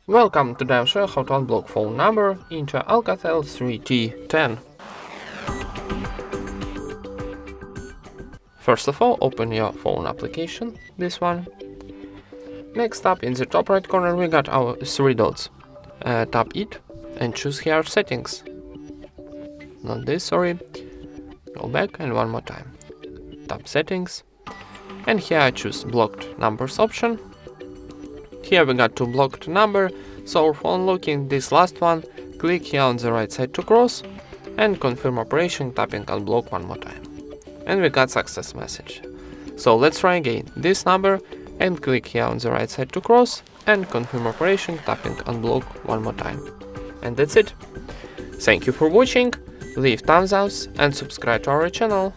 Welcome, today I'll show you how to unblock phone number into ALCATEL 3G10. First of all, open your phone application, this one. Next up, in the top right corner we got our three dots. Tap it and choose here settings. Not this, sorry. Go back and one more time. Tap settings. And here I choose blocked numbers option. Here we got two blocked number, so for unlocking this last one, click here on the right side to cross and confirm operation tapping unblock one more time. And we got success message. So let's try again this number and click here on the right side to cross and confirm operation tapping unblock one more time. And that's it. Thank you for watching, leave thumbs up and subscribe to our channel.